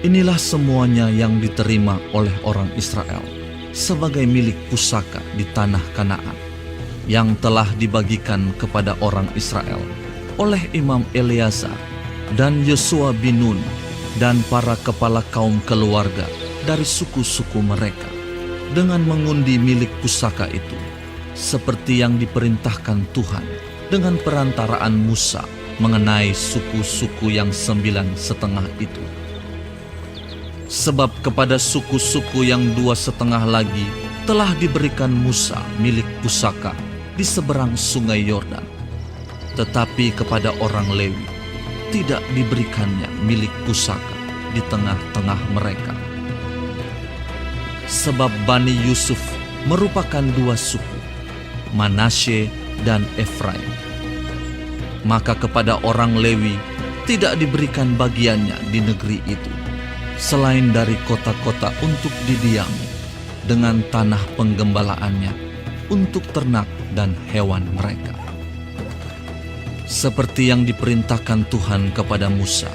Inilah semuanya yang diterima oleh orang Israel sebagai milik pusaka di tanah Kanaan, yang telah dibagikan kepada orang Israel oleh Imam Eleazar dan Yosua bin Nun dan para kepala kaum keluarga dari suku-suku mereka, dengan mengundi milik pusaka itu, seperti yang diperintahkan Tuhan dengan perantaraan Musa mengenai suku-suku yang 9,5 itu. Sebab kepada suku-suku yang 2,5 lagi telah diberikan Musa milik pusaka di seberang sungai Yordan, tetapi kepada orang Lewi tidak diberikannya milik pusaka di tengah-tengah mereka. Sebab Bani Yusuf merupakan 2 suku, Manasye dan Efraim. Maka kepada orang Lewi tidak diberikan bagiannya di negeri itu, selain dari kota-kota untuk didiami, dengan tanah penggembalaannya untuk ternak dan hewan mereka. Seperti yang diperintahkan Tuhan kepada Musa,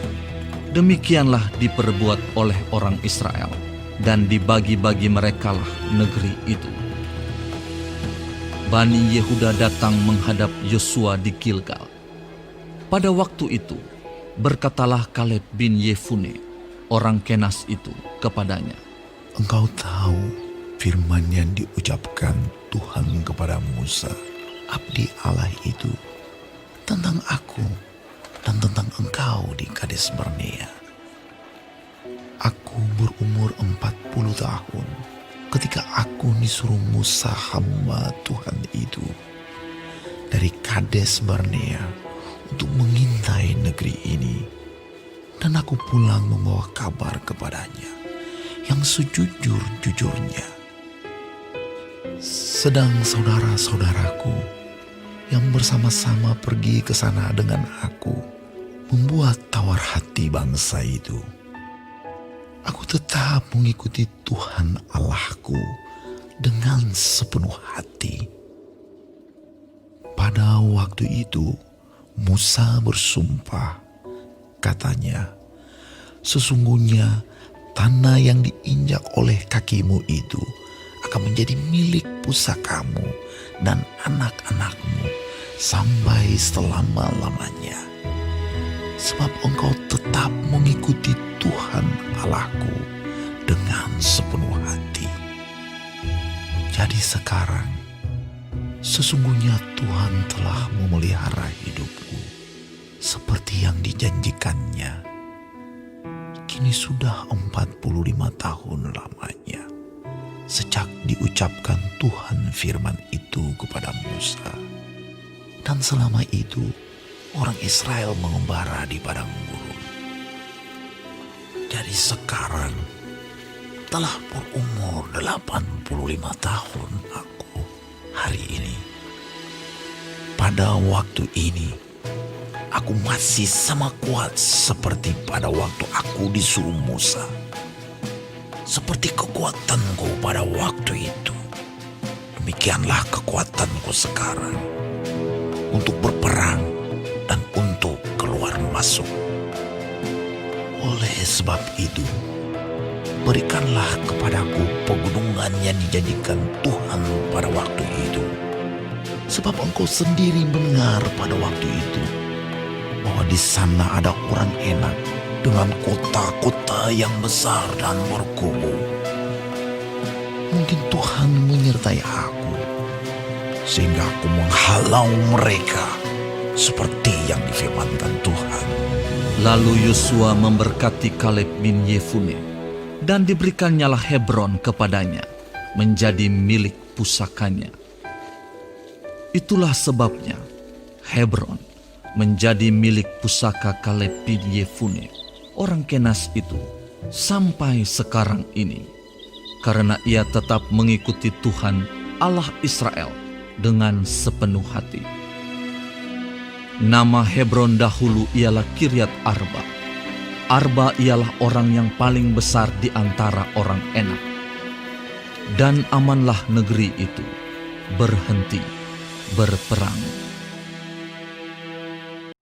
demikianlah diperbuat oleh orang Israel, dan dibagi-bagi merekalah negeri itu. Bani Yehuda datang menghadap Yosua di Gilgal. Pada waktu itu, berkatalah Kaleb bin Yefune, orang Kenas itu, kepadanya, "Engkau tahu firman yang diucapkan Tuhan kepada Musa, abdi Allah itu, tentang aku dan tentang engkau di Kades Barnea. Aku berumur 40 tahun ketika aku disuruh Musa hamba Tuhan itu dari Kades Barnea untuk mengintai negeri ini, dan aku pulang membawa kabar kepadanya yang sejujur-jujurnya. Sedang saudara-saudaraku yang bersama-sama pergi ke sana dengan aku membuat tawar hati bangsa itu. Aku tetap mengikuti Tuhan Allahku dengan sepenuh hati." Pada waktu itu Musa bersumpah, katanya, "Sesungguhnya tanah yang diinjak oleh kakimu itu akan menjadi milik pusakamu dan anak-anakmu sampai selama-lamanya. Sebab engkau tetap mengikuti Tuhan Allahku dengan sepenuh hati. Jadi sekarang, sesungguhnya Tuhan telah memelihara hidupku seperti yang dijanjikannya. Kini sudah 45 tahun lamanya sejak diucapkan Tuhan firman itu kepada Musa. Dan selama itu orang Israel mengembara di padang gurun. Jadi sekarang telah berumur 85 tahun aku hari ini. Pada waktu ini aku masih sama kuat seperti pada waktu aku disuruh Musa. Seperti kekuatanku pada waktu itu, demikianlah kekuatanku sekarang untuk berperang dan untuk keluar masuk. Oleh sebab itu, berikanlah kepadaku pegunungan yang dijanjikan Tuhan pada waktu itu. Sebab engkau sendiri mendengar pada waktu itu bahwa di sana ada orang enak dengan kota-kota yang besar dan berkubu. Mungkin Tuhan menyertai aku, sehingga aku menghalau mereka seperti yang difirmankan Tuhan." Lalu Yosua memberkati Kaleb bin Yefune, dan diberikannyalah Hebron kepadanya menjadi milik pusakanya. Itulah sebabnya Hebron menjadi milik pusaka Kaleb bin Yefune, orang Kenas itu, sampai sekarang ini, karena ia tetap mengikuti Tuhan Allah Israel dengan sepenuh hati. Nama Hebron dahulu ialah Kiryat Arba. Arba ialah orang yang paling besar di antara orang Enak. Dan amanlah negeri itu berhenti berperang.